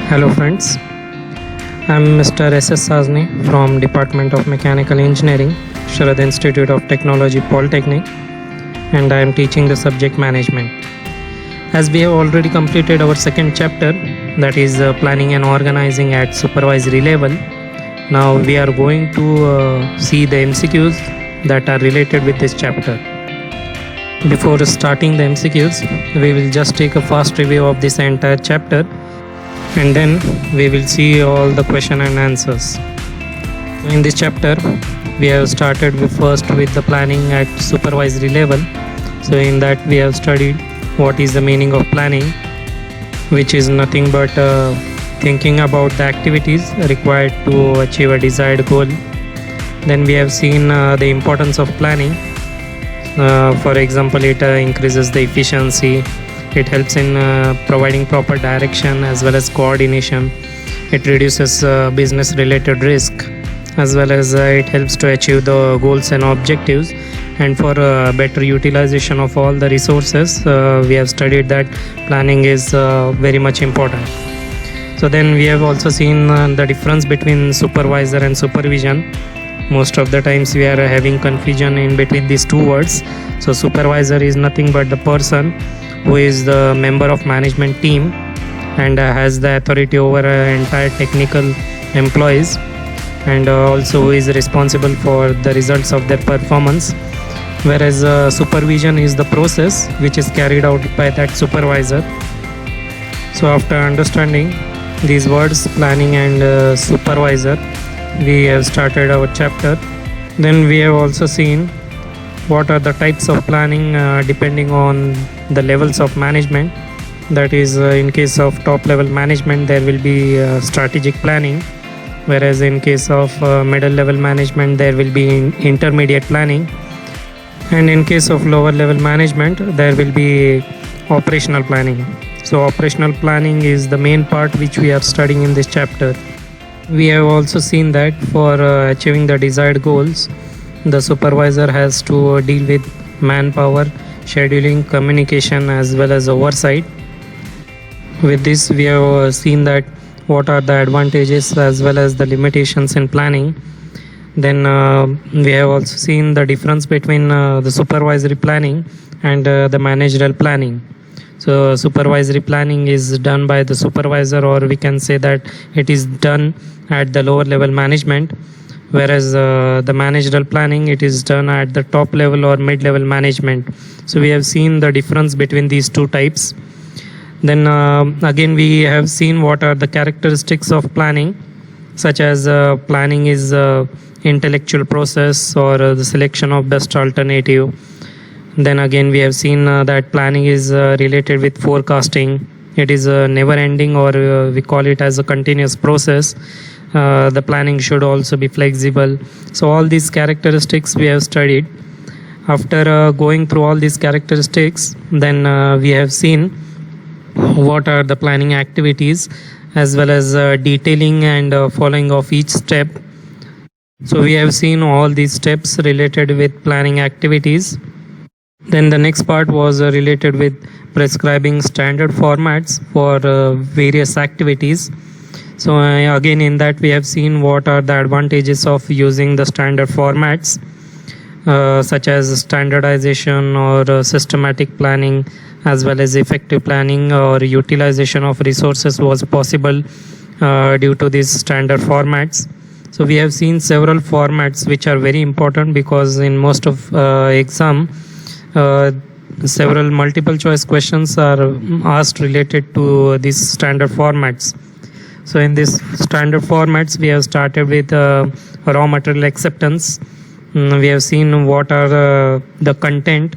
Hello friends, I'm Mr. S.S. Sazni from Department of Mechanical Engineering, Sharad Institute of Technology Polytechnic, and I am teaching the subject management. As we have already completed our second chapter, that is planning and organizing at supervisory level, now we are going to see the MCQs that are related with this chapter. Before starting the MCQs, we will just take a fast review of this entire chapter and then we will see all the question and answers. In this chapter, we have started first with the planning at supervisory level. So in that we have studied what is the meaning of planning, which is nothing but thinking about the activities required to achieve a desired goal. Then we have seen the importance of planning. For example, it increases the efficiency. It helps in providing proper direction as well as coordination. It reduces business related risk, as well as it helps to achieve the goals and objectives. And for better utilization of all the resources, we have studied that planning is very much important. So then we have also seen the difference between supervisor and supervision. Most of the times we are having confusion in between these two words. So supervisor is nothing but the person who is the member of management team and has the authority over entire technical employees, and also who is responsible for the results of their performance, whereas supervision is the process which is carried out by that supervisor. So after understanding these words, planning and supervisor, we have started our chapter. Then we have also seen what are the types of planning depending on the levels of management. That is, in case of top level management, there will be strategic planning, whereas in case of middle level management, there will be intermediate planning, and in case of lower level management, there will be operational planning. So operational planning is the main part which we are studying in this chapter. We have also seen that for achieving the desired goals, the supervisor has to deal with manpower, scheduling, communication, as well as oversight. With this, we have seen that what are the advantages as well as the limitations in planning. Then we have also seen the difference between the supervisory planning and the managerial planning. So supervisory planning is done by the supervisor, or we can say that it is done at the lower level management, whereas the managerial planning, it is done at the top level or mid level management. So we have seen the difference between these two types. Then again we have seen what are the characteristics of planning, such as planning is intellectual process or the selection of best alternative. Then again we have seen that planning is related with forecasting. It is never ending, or we call it as a continuous process. The planning should also be flexible. So all these characteristics we have studied. After going through all these characteristics, then we have seen what are the planning activities, as well as detailing and following of each step. So we have seen all these steps related with planning activities. Then the next part was related with prescribing standard formats for various activities. So again in that we have seen what are the advantages of using the standard formats, such as standardization or systematic planning, as well as effective planning or utilization of resources was possible due to these standard formats. So we have seen several formats which are very important, because in most of exam several multiple choice questions are asked related to these standard formats. So in this standard formats, we have started with raw material acceptance. We have seen what are the content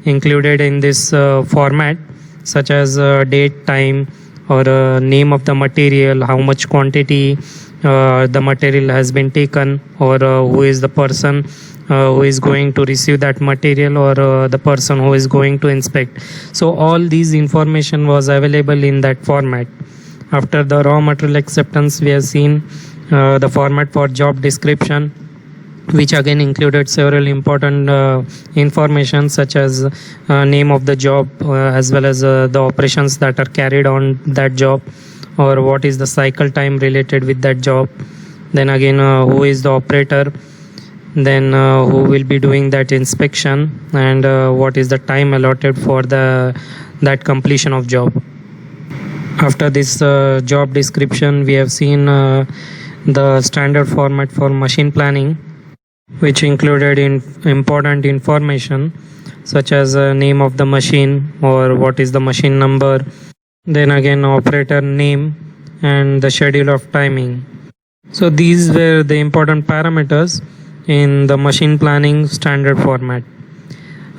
included in this format, such as date, time, or name of the material, how much quantity the material has been taken, or who is the person who is going to receive that material, or the person who is going to inspect. So all these information was available in that format. After the raw material acceptance, we have seen the format for job description, which again included several important information, such as name of the job, as well as the operations that are carried on that job, or what is the cycle time related with that job. Then again, who is the operator, then who will be doing that inspection, and what is the time allotted for that completion of job. After this job description, we have seen the standard format for machine planning, which included important information such as name of the machine or what is the machine number, then again operator name and the schedule of timing. So these were the important parameters in the machine planning standard format.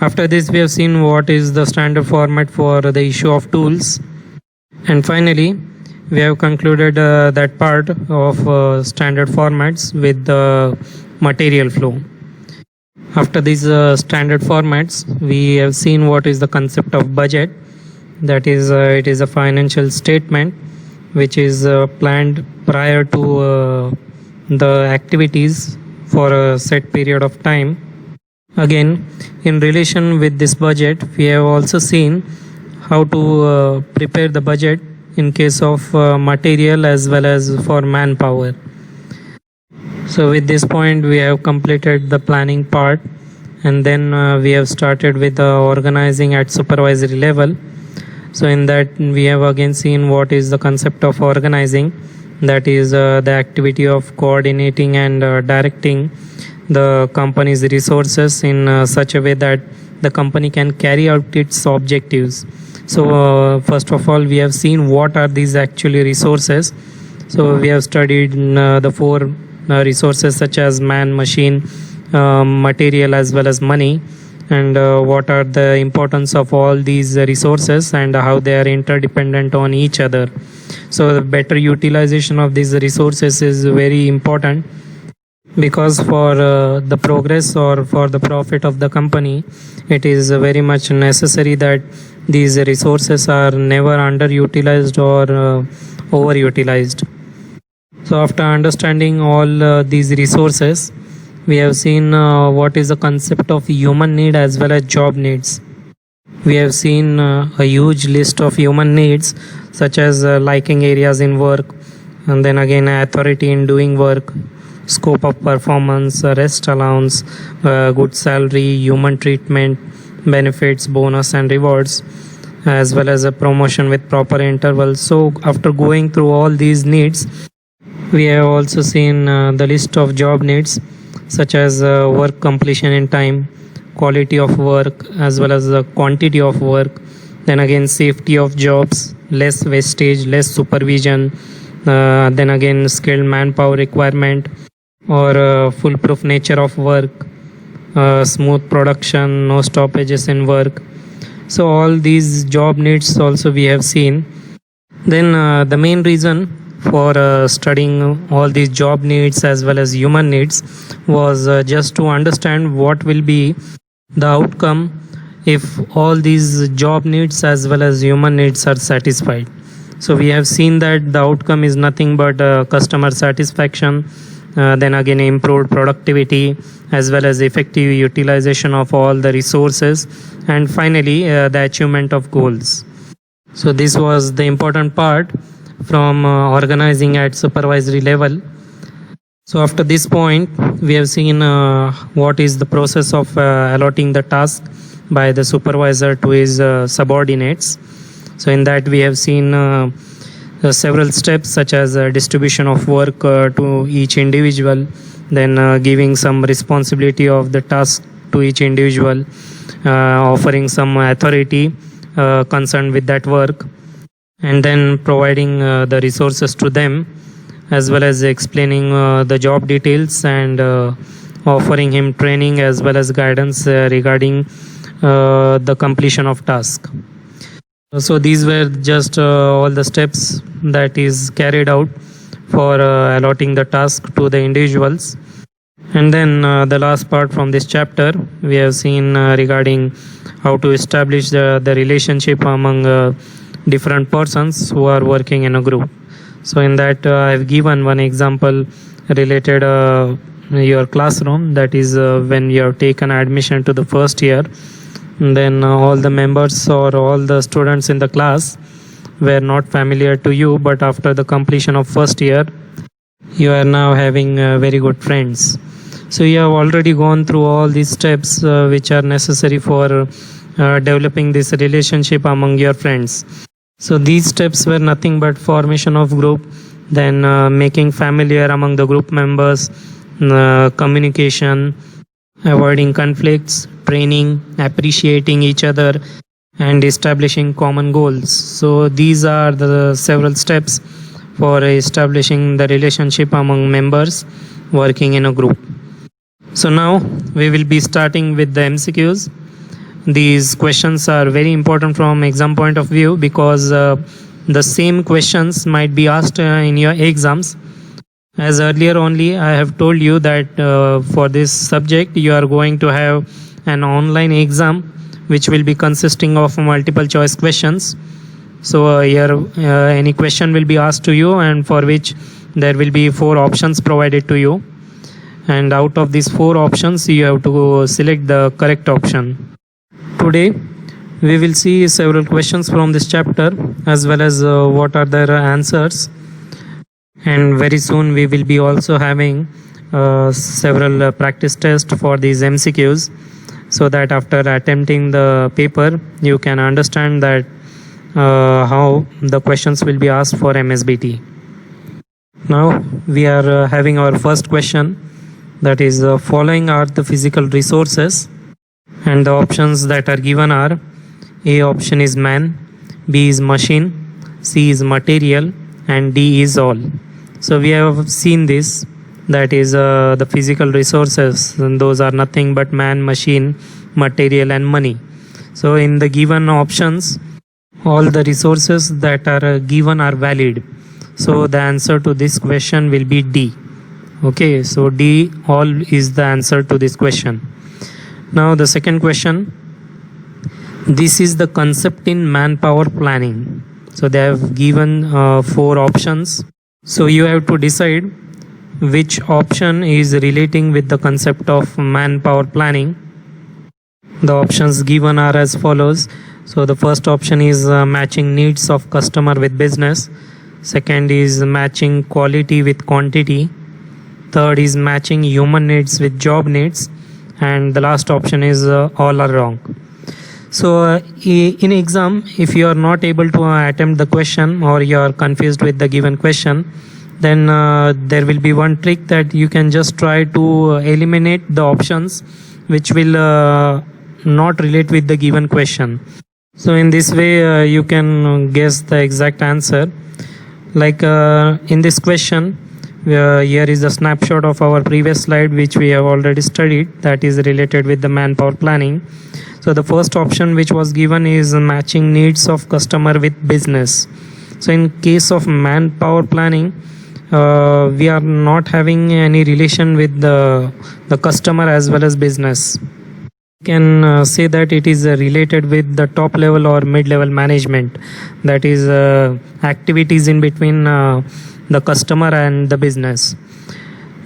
After this, we have seen what is the standard format for the issue of tools, and finally we have concluded that part of standard formats with the material flow. After these standard formats, we have seen what is the concept of budget. That is, it is a financial statement which is planned prior to the activities for a set period of time. Again, in relation with this budget, we have also seen how to prepare the budget in case of material as well as for manpower. So with this point, we have completed the planning part, and then we have started with organizing at supervisory level. So in that, we have again seen what is the concept of organizing. That is the activity of coordinating and directing the company's resources in such a way that the company can carry out its objectives. So first of all, we have seen what are these actually resources. So we have studied the four resources such as man, machine, material as well as money, and what are the importance of all these resources and how they are interdependent on each other. So the better utilization of these resources is very important, because for the progress or for the profit of the company, it is very much necessary that these resources are never underutilized or overutilized. So after understanding all these resources, we have seen what is the concept of human need as well as job needs. We have seen a huge list of human needs such as liking areas in work, and then again authority in doing work, scope of performance, rest allowance, good salary, human treatment, benefits, bonus and rewards, as well as a promotion with proper intervals. So after going through all these needs, we have also seen the list of job needs such as work completion in time, quality of work as well as the quantity of work, then again safety of jobs, less wastage, less supervision, then again skilled manpower requirement or foolproof nature of work, smooth production, no stoppages in work. So all these job needs also we have seen. Then the main reason for studying all these job needs as well as human needs was just to understand what will be the outcome if all these job needs as well as human needs are satisfied. So we have seen that the outcome is nothing but customer satisfaction, then again improved productivity as well as effective utilization of all the resources, and finally the achievement of goals. So this was the important part from organizing at supervisory level. So after this point, we have seen what is the process of allotting the task by the supervisor to his subordinates. So in that we have seen several steps such as distribution of work to each individual, then giving some responsibility of the task to each individual, offering some authority concerned with that work, and then providing the resources to them, as well as explaining the job details and offering him training as well as guidance regarding the completion of task. So these were just all the steps that is carried out for allotting the task to the individuals. And then the last part from this chapter, we have seen regarding how to establish the relationship among different persons who are working in a group. So in that I have given one example related your classroom, that is when you have taken admission to the first year, then all the members or all the students in the class were not familiar to you, but after the completion of first year, you are now having very good friends. So you have already gone through all these steps which are necessary for developing this relationship among your friends. So these steps were nothing but formation of group, then making familiar among the group members, communication, avoiding conflicts, training, appreciating each other, and establishing common goals. So these are the several steps for establishing the relationship among members working in a group. So now we will be starting with the MCQs. These questions are very important from exam point of view because the same questions might be asked in your exams. As earlier only I have told you that for this subject you are going to have an online exam which will be consisting of multiple choice questions. So here any question will be asked to you, and for which there will be 4 options provided to you, and out of these 4 options you have to select the correct option. Today we will see several questions from this chapter as well as what are their answers, and very soon we will be also having several practice tests for these MCQs, so that after attempting the paper you can understand that how the questions will be asked for MSBT. Now we are having our first question, that is following are the physical resources, and the options that are given are: A option is man, B is machine, C is material, and D is all. So we have seen this, that is the physical resources, and those are nothing but man, machine, material, and money. So in the given options, all the resources that are given are valid. So the answer to this question will be D. Okay, so D, all, is the answer to this question. Now the second question, this is the concept in manpower planning. So they have given 4 options. So you have to decide which option is relating with the concept of manpower planning. The options given are as follows. So the first option is matching needs of customer with business. Second is matching quality with quantity. Third is matching human needs with job needs. And the last option is all are wrong. So in exam, if you are not able to attempt the question, or you are confused with the given question, then there will be one trick that you can just try to eliminate the options which will not relate with the given question. So in this way you can guess the exact answer. Like in this question, here is a snapshot of our previous slide which we have already studied, that is related with the manpower planning. So the first option which was given is matching needs of customer with business. So in case of manpower planning, we are not having any relation with the customer as well as business. We can say that it is related with the top level or mid level management, that is activities in between the customer and the business.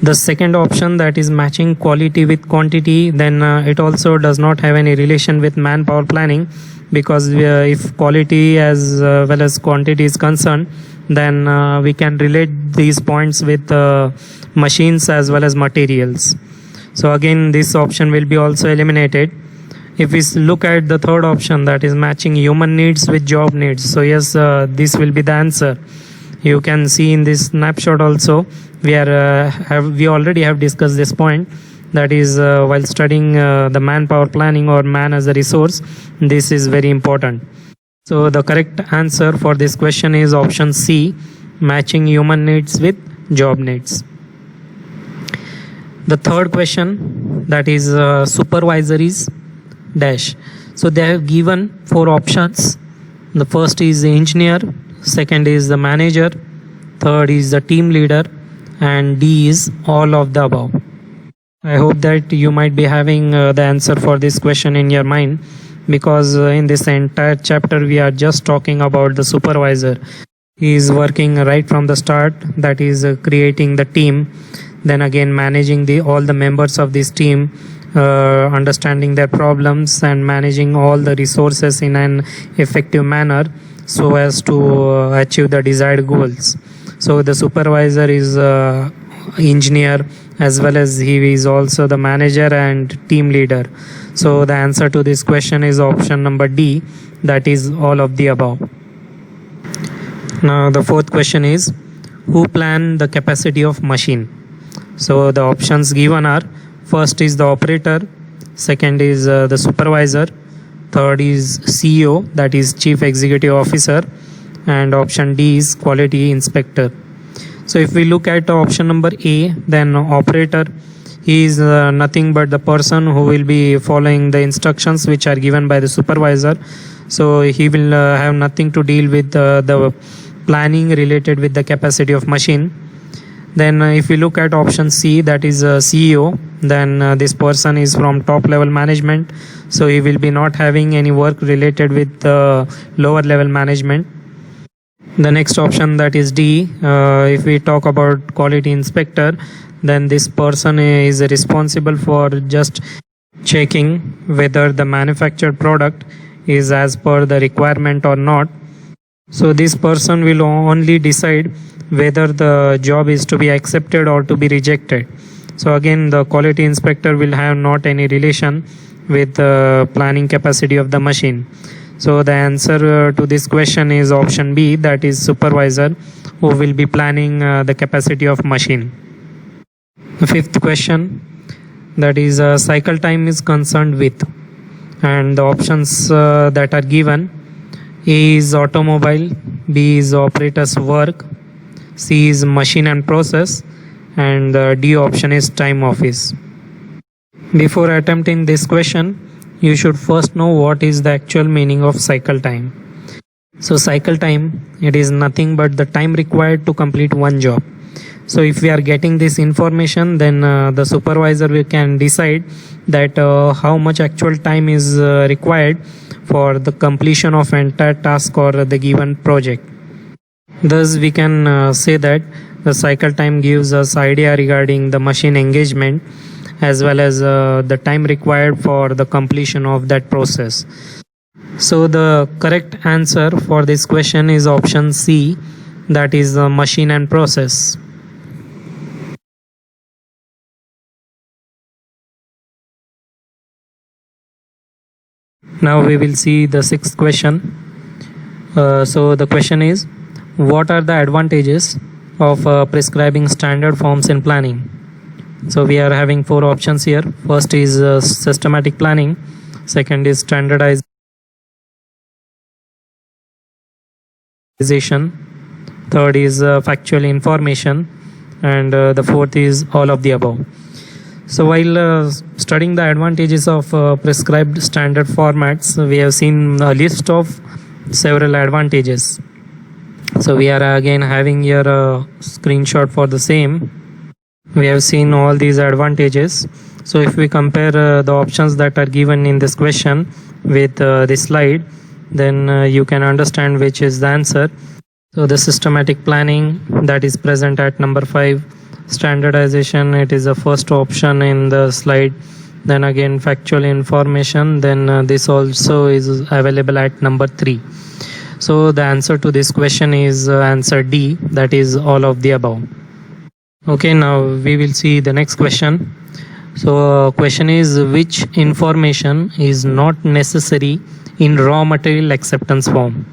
The second option, that is matching quality with quantity, then it also does not have any relation with manpower planning, because if quality as well as quantity is concerned, then we can relate these points with machines as well as materials. So again this option will be also eliminated. If we look at the third option, that is matching human needs with job needs, so yes, this will be the answer. You can see in this snapshot also, we already have discussed this point, that is while studying the manpower planning or man as a resource, this is very important. So the correct answer for this question is option C, matching human needs with job needs. The third question, that is supervisories dash. So they have given 4 options. The first is the engineer, second is the manager, third is the team leader, and D is all of the above. I hope that you might be having the answer for this question in your mind, because in this entire chapter we are just talking about the supervisor. He is working right from the start, that is creating the team, then again managing all the members of this team, understanding their problems and managing all the resources in an effective manner, so as to achieve the desired goals. So the supervisor is engineer, as well as he is also the manager and team leader. So the answer to this question is option number D, that is all of the above. Now the fourth question is, who plan the capacity of machine? So the options given are, first is the operator, second is the supervisor, third is CEO, that is Chief Executive Officer, and option D is quality inspector. So if we look at option number A, then operator, he is nothing but the person who will be following the instructions which are given by the supervisor. So he will have nothing to deal with the planning related with the capacity of machine. Then if we look at option C, that is CEO, then this person is from top level management, so he will be not having any work related with lower level management. The next option, that is D, if we talk about quality inspector, then this person is responsible for just checking whether the manufactured product is as per the requirement or not. So this person will only decide whether the job is to be accepted or to be rejected. So again, the quality inspector will have not any relation with the planning capacity of the machine. So the answer to this question is option B, that is supervisor, who will be planning the capacity of machine. The fifth question, that is cycle time is concerned with, and the options that are given, A is automobile, B is operator's work, C is machine and process, and D option is time office. Before attempting this question, you should first know what is the actual meaning of cycle time. So cycle time, it is nothing but the time required to complete one job. So if we are getting this information, then the supervisor can decide that how much actual time is required for the completion of entire task or the given project. Thus we can say that the cycle time gives us idea regarding the machine engagement, as well as the time required for the completion of that process. So the correct answer for this question is option C, that is the machine and process. Now we will see the sixth question. So the question is, what are the advantages of prescribing standard forms in planning? So we are having four options here. First is systematic planning, second is standardization, third is factual information, and the fourth is all of the above. So while studying the advantages of prescribed standard formats, we have seen a list of several advantages. So we are again having here a screenshot for the same. We have seen all these advantages. So if we compare the options that are given in this question with this slide, then you can understand which is the answer. So the systematic planning, that is present at number 5. Standardization, it is the first option in the slide. Then again factual information, then this also is available at number 3. So the answer to this question is answer D, that is all of the above. Okay, now we will see the next question. So question is, which information is not necessary in raw material acceptance form?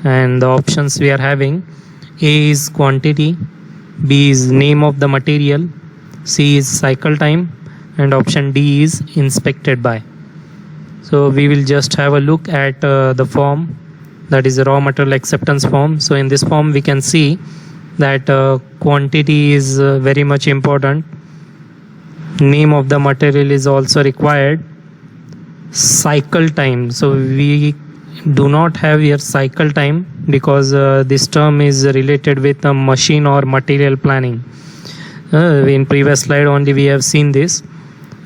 And the options we are having, A is quantity, B is name of the material, C is cycle time, and option D is inspected by. So we will just have a look at the form, that is a raw material acceptance form. So in this form we can see that quantity is very much important, name of the material is also required, cycle time, so we do not have here cycle time because this term is related with a machine or material planning. In previous slide only we have seen this,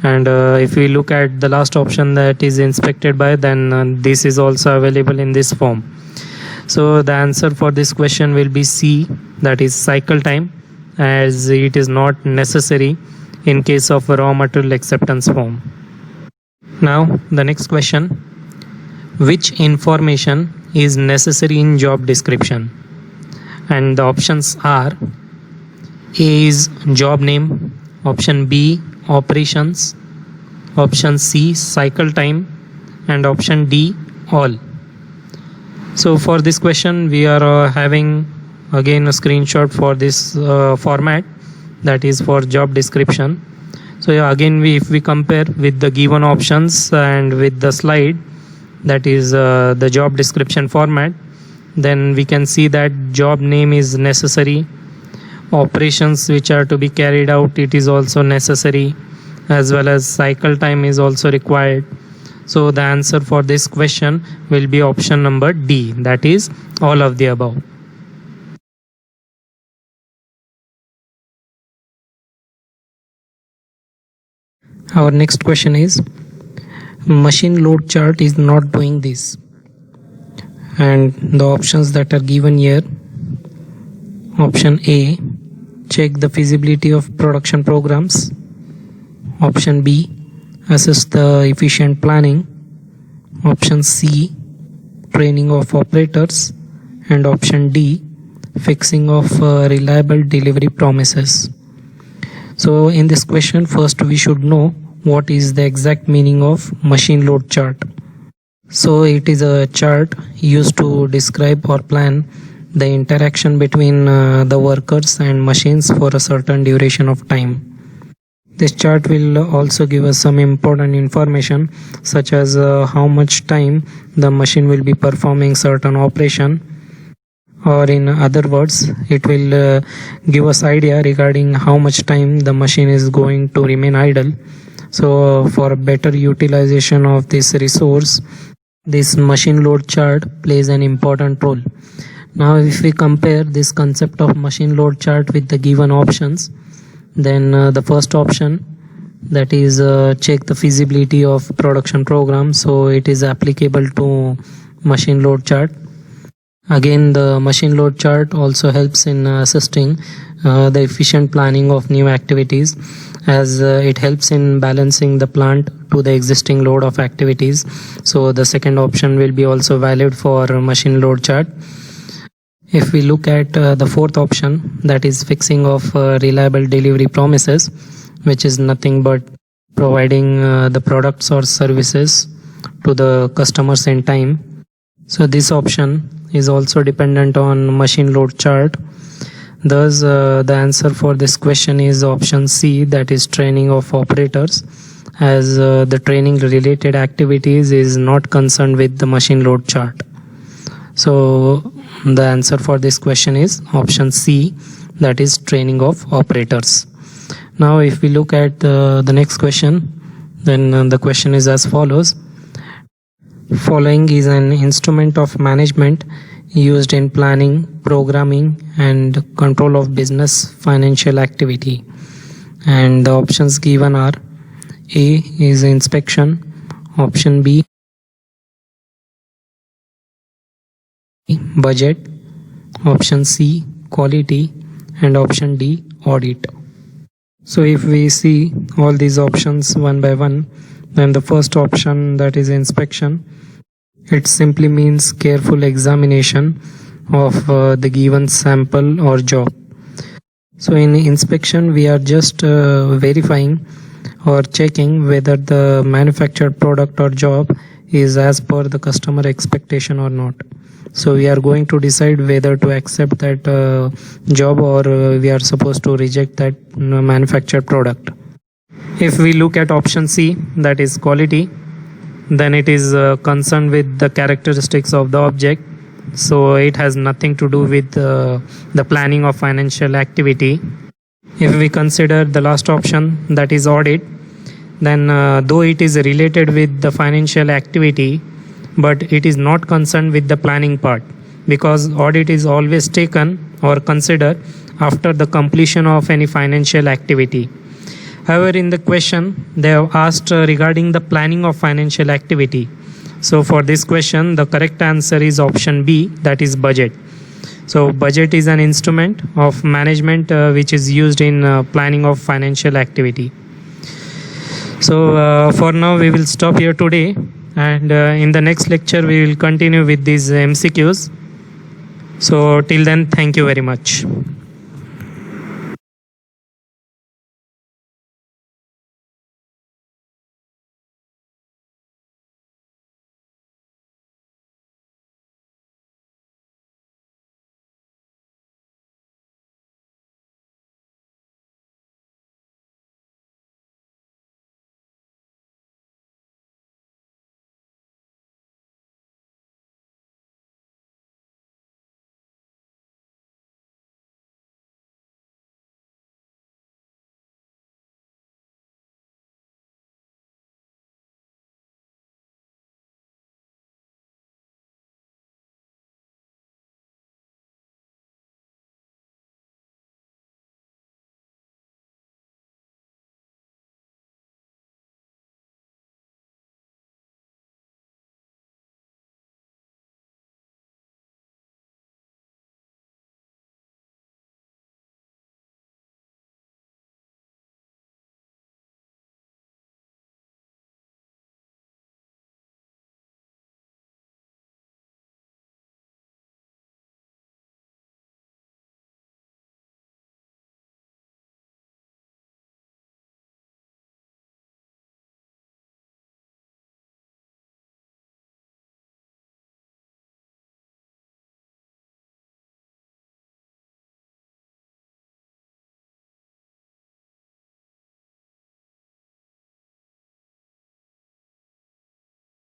and if we look at the last option, that is inspected by, then this is also available in this form. So the answer for this question will be C, that is cycle time, as it is not necessary in case of a raw material acceptance form. Now the next question, which information is necessary in job description? And the options are: A is job name, option B operations, option C cycle time, and option D all. So for this question we are having again a screenshot for this format, that is for job description. So yeah, again if we compare with the given options and with the slide, that is the job description format, then we can see that job name is necessary, operations which are to be carried out, it is also necessary, as well as cycle time is also required. So the answer for this question will be option number D, that is all of the above. Our next question is: machine load chart is not doing this. And the options that are given here: option A, check the feasibility of production programs, option B, assess the efficient planning, option C, training of operators, and option D, fixing of reliable delivery promises. So in this question, first we should know what is the exact meaning of machine load chart. So it is a chart used to describe or plan the interaction between the workers and machines for a certain duration of time. This chart will also give us some important information, such as how much time the machine will be performing certain operation, or in other words, it will give us idea regarding how much time the machine is going to remain idle. So for better utilization of this resource, this machine load chart plays an important role. Now if we compare this concept of machine load chart with the given options, then the first option, that is check the feasibility of production program, so it is applicable to machine load chart. Again, the machine load chart also helps in assisting the efficient planning of new activities, as it helps in balancing the plant to the existing load of activities. So the second option will be also valid for machine load chart. If we look at the fourth option, that is fixing of reliable delivery promises, which is nothing but providing the products or services to the customers in time. So this option is also dependent on machine load chart. Thus the answer for this question is option C, that is training of operators, as the training related activities is not concerned with the machine load chart. So the answer for this question is option C, that is training of operators. Now if we look at the next question, then the question is as follows: following is an instrument of management used in planning, programming, and control of business financial activity. And the options given are: A is inspection, option B budget, option C quality, and option D audit. So if we see all these options one by one, then the first option, that is inspection, it simply means careful examination of the given sample or job. So in inspection we are just verifying or checking whether the manufactured product or job is as per the customer expectation or not. So we are going to decide whether to accept that job or we are supposed to reject that manufactured product. If we look at option C, that is quality, then it is concerned with the characteristics of the object. So it has nothing to do with the planning of financial activity. If we consider the last option, that is audit, then though it is related with the financial activity, but it is not concerned with the planning part, because audit is always taken or considered after the completion of any financial activity. However, in the question they have asked regarding the planning of financial activity. So for this question the correct answer is option B, that is budget. So budget is an instrument of management which is used in planning of financial activity. So for now we will stop here today. and in the next lecture we will continue with these MCQs. So till then, thank you very much.